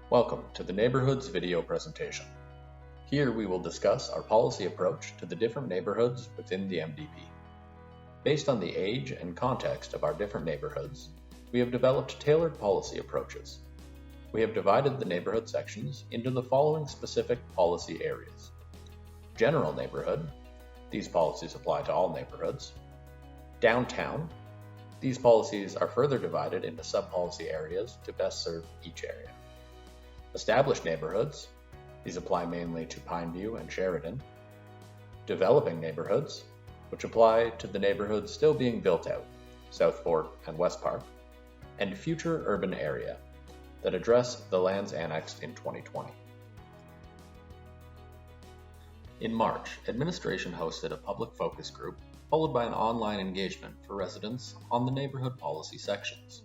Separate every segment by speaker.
Speaker 1: Welcome to the Neighborhoods video presentation. Here we will discuss our policy approach to the different neighborhoods within the MDP. Based on the age and context of our different neighborhoods, we have developed tailored policy approaches. We have divided the neighborhood sections into the following specific policy areas. General neighborhood, these policies apply to all neighborhoods. Downtown, these policies are further divided into sub-policy areas to best serve each area. Established neighborhoods, these apply mainly to Pineview and Sheridan. Developing neighborhoods, which apply to the neighborhoods still being built out, South Fort and West Park. And future urban area, that address the lands annexed in 2020. In March, administration hosted a public focus group, followed by an online engagement for residents on the neighborhood policy sections.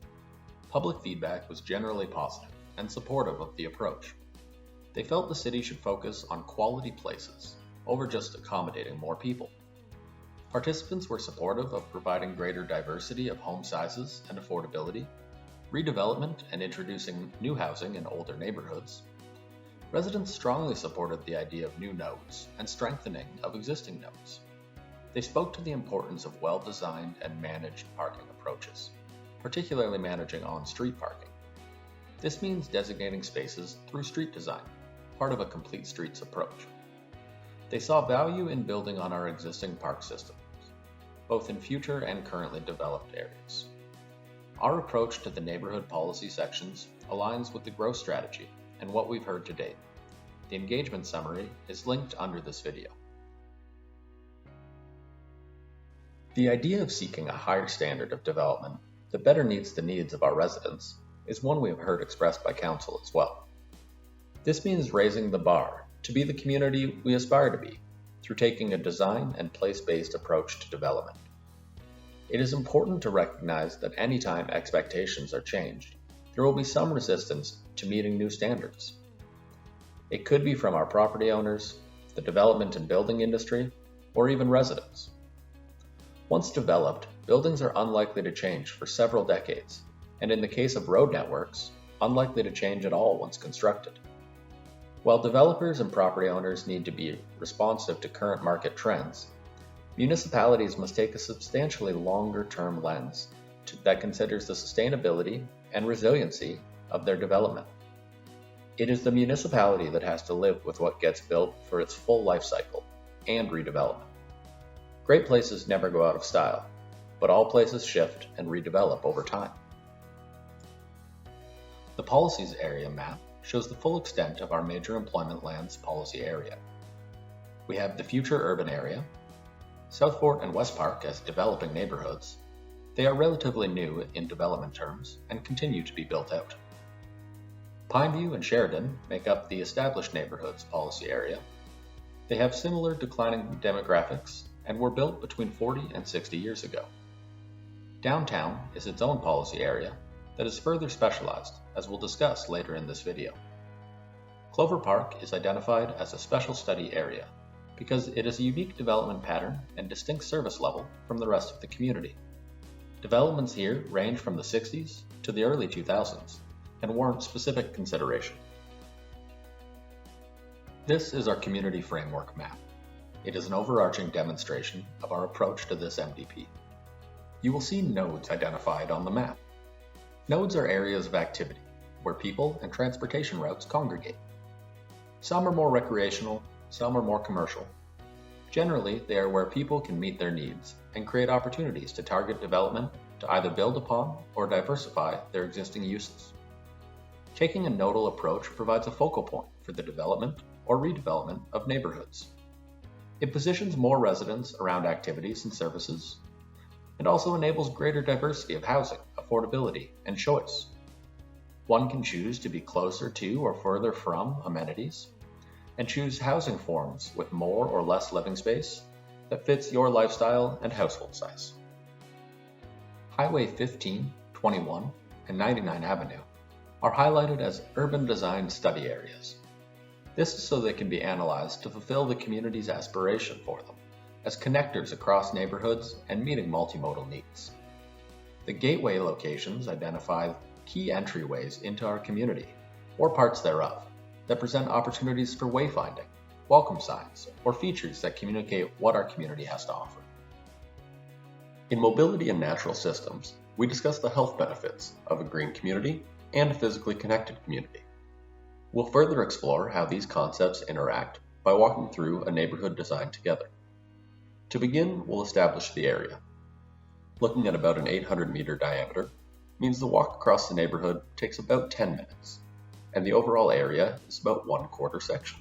Speaker 1: Public feedback was generally positive and supportive of the approach. They felt the city should focus on quality places over just accommodating more people. Participants were supportive of providing greater diversity of home sizes and affordability, redevelopment and introducing new housing in older neighborhoods. Residents strongly supported the idea of new nodes and strengthening of existing nodes. They spoke to the importance of well-designed and managed parking approaches, particularly managing on-street parking. This means designating spaces through street design, part of a complete streets approach. They saw value in building on our existing park systems, both in future and currently developed areas. Our approach to the neighborhood policy sections aligns with the growth strategy and what we've heard to date. The engagement summary is linked under this video. The idea of seeking a higher standard of development that better meets the needs of our residents is one we have heard expressed by Council as well. This means raising the bar to be the community we aspire to be through taking a design and place-based approach to development. It is important to recognize that anytime expectations are changed, there will be some resistance to meeting new standards. It could be from our property owners, the development and building industry, or even residents. Once developed, buildings are unlikely to change for several decades, and in the case of road networks, unlikely to change at all once constructed. While developers and property owners need to be responsive to current market trends, municipalities must take a substantially longer-term lens that considers the sustainability and resiliency of their development. It is the municipality that has to live with what gets built for its full life cycle and redevelopment. Great places never go out of style, but all places shift and redevelop over time. The policies area map shows the full extent of our major employment lands policy area. We have the future urban area, South Fort and West Park as developing neighborhoods. They are relatively new in development terms and continue to be built out. Pineview and Sheridan make up the established neighborhoods policy area. They have similar declining demographics and were built between 40 and 60 years ago. Downtown is its own policy area that is further specialized, as we'll discuss later in this video. Clover Park is identified as a special study area because it is a unique development pattern and distinct service level from the rest of the community. Developments here range from the 60s to the early 2000s and warrant specific consideration. This is our community framework map. It is an overarching demonstration of our approach to this MDP. You will see nodes identified on the map. Nodes are areas of activity where people and transportation routes congregate. Some are more recreational, some are more commercial. Generally, they are where people can meet their needs and create opportunities to target development to either build upon or diversify their existing uses. Taking a nodal approach provides a focal point for the development or redevelopment of neighborhoods. It positions more residents around activities and services, and also enables greater diversity of housing, affordability, and choice. One can choose to be closer to or further from amenities, and choose housing forms with more or less living space that fits your lifestyle and household size. Highway 15, 21, and 99 Avenue are highlighted as urban design study areas. This is so they can be analyzed to fulfill the community's aspiration for them, as connectors across neighborhoods and meeting multimodal needs. The gateway locations identify key entryways into our community or parts thereof, that present opportunities for wayfinding, welcome signs, or features that communicate what our community has to offer. In Mobility and Natural Systems, we discuss the health benefits of a green community and a physically connected community. We'll further explore how these concepts interact by walking through a neighborhood design together. To begin, we'll establish the area. Looking at about an 800-meter diameter means the walk across the neighborhood takes about 10 minutes, and the overall area is about 1/4 section.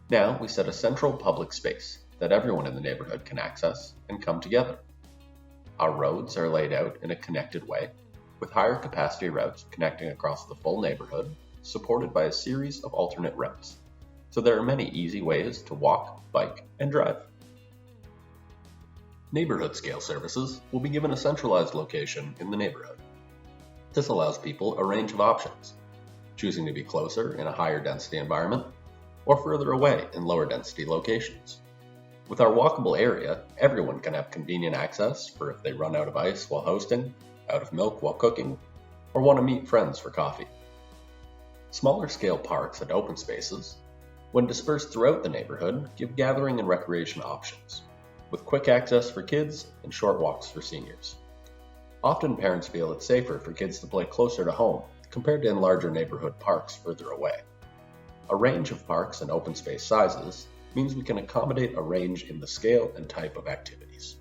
Speaker 1: Now we set a central public space that everyone in the neighborhood can access and come together. Our roads are laid out in a connected way, with higher capacity routes connecting across the full neighborhood, supported by a series of alternate routes. So there are many easy ways to walk, bike, and drive. Neighborhood scale services will be given a centralized location in the neighborhood. This allows people a range of options, choosing to be closer in a higher density environment or further away in lower density locations. With our walkable area, everyone can have convenient access for if they run out of ice while hosting, out of milk while cooking, or want to meet friends for coffee. Smaller scale parks and open spaces, when dispersed throughout the neighborhood, give gathering and recreation options, with quick access for kids and short walks for seniors. Often parents feel it's safer for kids to play closer to home compared to in larger neighborhood parks further away. A range of parks and open space sizes means we can accommodate a range in the scale and type of activities.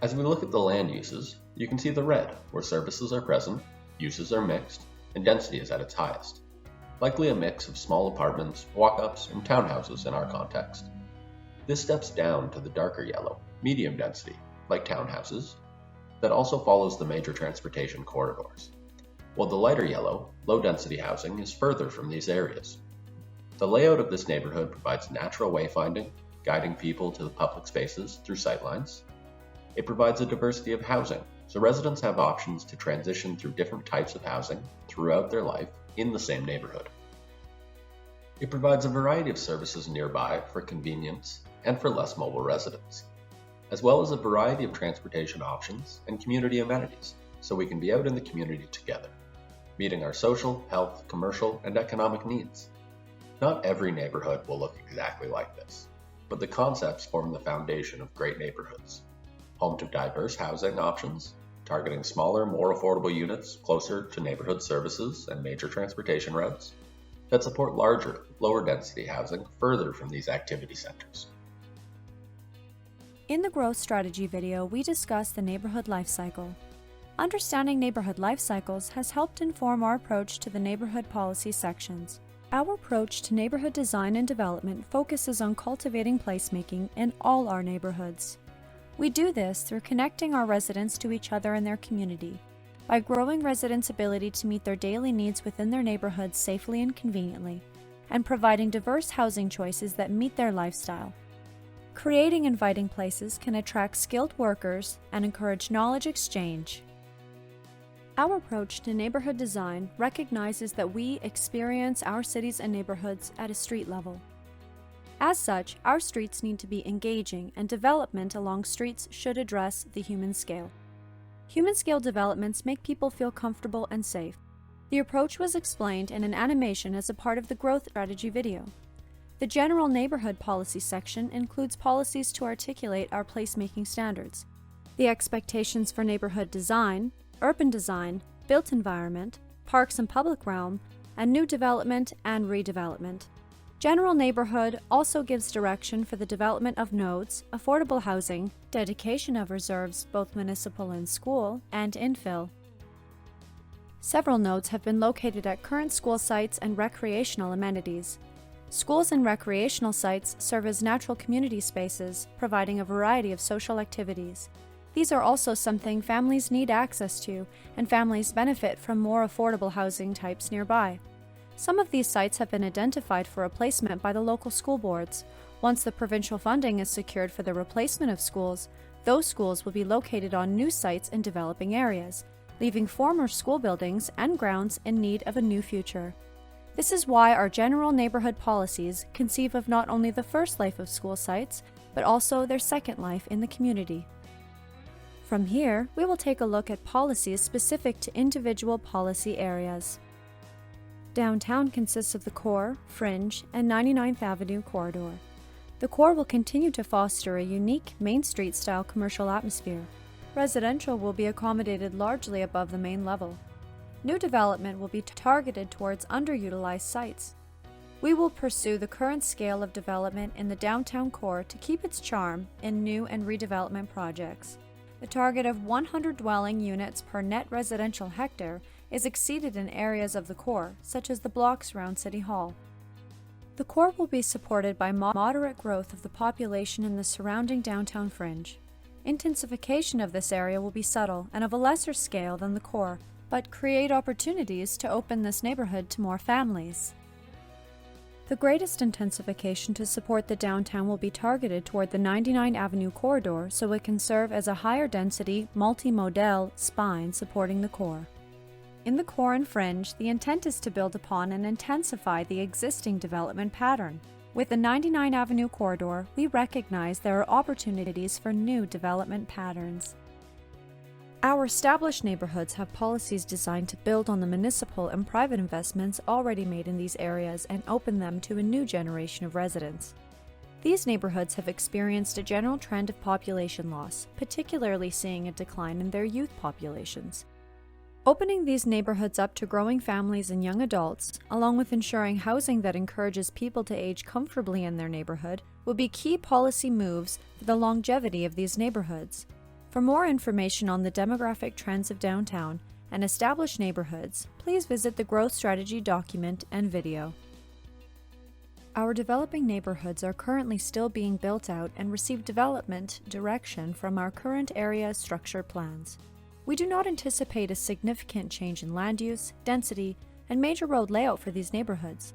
Speaker 1: As we look at the land uses, you can see the red, where services are present, uses are mixed, and density is at its highest. Likely a mix of small apartments, walk-ups, and townhouses in our context. This steps down to the darker yellow, medium density, like townhouses, that also follows the major transportation corridors, while the lighter yellow, low density housing is further from these areas. The layout of this neighborhood provides natural wayfinding, guiding people to the public spaces through sightlines. It provides a diversity of housing, so residents have options to transition through different types of housing throughout their life in the same neighborhood. It provides a variety of services nearby for convenience and for less mobile residents, as well as a variety of transportation options and community amenities, so we can be out in the community together, meeting our social, health, commercial, and economic needs. Not every neighborhood will look exactly like this, but the concepts form the foundation of great neighborhoods. Home to diverse housing options, targeting smaller, more affordable units closer to neighborhood services and major transportation routes, that support larger, lower density housing further from these activity centers.
Speaker 2: In the growth strategy video, we discussed the neighborhood life cycle. Understanding neighborhood life cycles has helped inform our approach to the neighborhood policy sections. Our approach to neighborhood design and development focuses on cultivating placemaking in all our neighborhoods. We do this through connecting our residents to each other and their community, by growing residents' ability to meet their daily needs within their neighborhoods safely and conveniently, and providing diverse housing choices that meet their lifestyle. Creating inviting places can attract skilled workers and encourage knowledge exchange. Our approach to neighborhood design recognizes that we experience our cities and neighborhoods at a street level. As such, our streets need to be engaging, and development along streets should address the human scale. Human scale developments make people feel comfortable and safe. The approach was explained in an animation as a part of the growth strategy video. The general neighborhood policy section includes policies to articulate our placemaking standards, the expectations for neighborhood design, urban design, built environment, parks and public realm, and new development and redevelopment. General neighborhood also gives direction for the development of nodes, affordable housing, dedication of reserves, both municipal and school, and infill. Several nodes have been located at current school sites and recreational amenities. Schools and recreational sites serve as natural community spaces, providing a variety of social activities. These are also something families need access to, and families benefit from more affordable housing types nearby. Some of these sites have been identified for replacement by the local school boards. Once the provincial funding is secured for the replacement of schools, those schools will be located on new sites in developing areas, leaving former school buildings and grounds in need of a new future. This is why our general neighborhood policies conceive of not only the first life of school sites, but also their second life in the community. From here, we will take a look at policies specific to individual policy areas. Downtown consists of the core, fringe, and 99th Avenue corridor. The core will continue to foster a unique Main Street-style commercial atmosphere. Residential will be accommodated largely above the main level. New development will be targeted towards underutilized sites. We will pursue the current scale of development in the downtown core to keep its charm in new and redevelopment projects. The target of 100 dwelling units per net residential hectare is exceeded in areas of the core, such as the blocks around City Hall. The core will be supported by moderate growth of the population in the surrounding downtown fringe. Intensification of this area will be subtle and of a lesser scale than the core, but create opportunities to open this neighborhood to more families. The greatest intensification to support the downtown will be targeted toward the 99th Avenue corridor so it can serve as a higher density, multimodal spine supporting the core. In the core and fringe, the intent is to build upon and intensify the existing development pattern. With the 99th Avenue corridor, we recognize there are opportunities for new development patterns. Our established neighborhoods have policies designed to build on the municipal and private investments already made in these areas and open them to a new generation of residents. These neighborhoods have experienced a general trend of population loss, particularly seeing a decline in their youth populations. Opening these neighborhoods up to growing families and young adults, along with ensuring housing that encourages people to age comfortably in their neighborhood, will be key policy moves for the longevity of these neighborhoods. For more information on the demographic trends of downtown and established neighborhoods, please visit the Growth Strategy document and video. Our developing neighborhoods are currently still being built out and receive development direction from our current area structure plans. We do not anticipate a significant change in land use, density, and major road layout for these neighborhoods.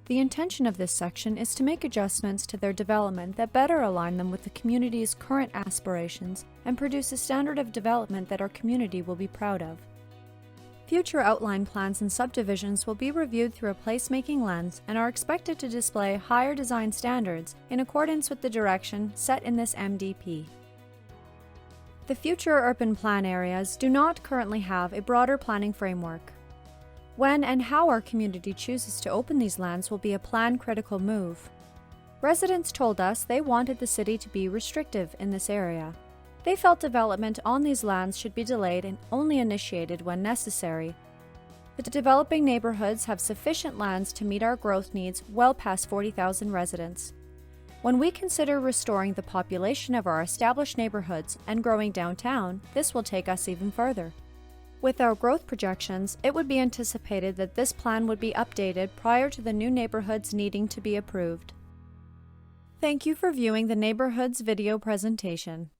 Speaker 2: The intention of this section is to make adjustments to their development that better align them with the community's current aspirations and produce a standard of development that our community will be proud of. Future outline plans and subdivisions will be reviewed through a placemaking lens and are expected to display higher design standards in accordance with the direction set in this MDP. The future urban plan areas do not currently have a broader planning framework. When and how our community chooses to open these lands will be a plan-critical move. Residents told us they wanted the city to be restrictive in this area. They felt development on these lands should be delayed and only initiated when necessary. The developing neighborhoods have sufficient lands to meet our growth needs well past 40,000 residents. When we consider restoring the population of our established neighborhoods and growing downtown, this will take us even further. With our growth projections, it would be anticipated that this plan would be updated prior to the new neighborhoods needing to be approved. Thank you for viewing the Neighborhoods video presentation.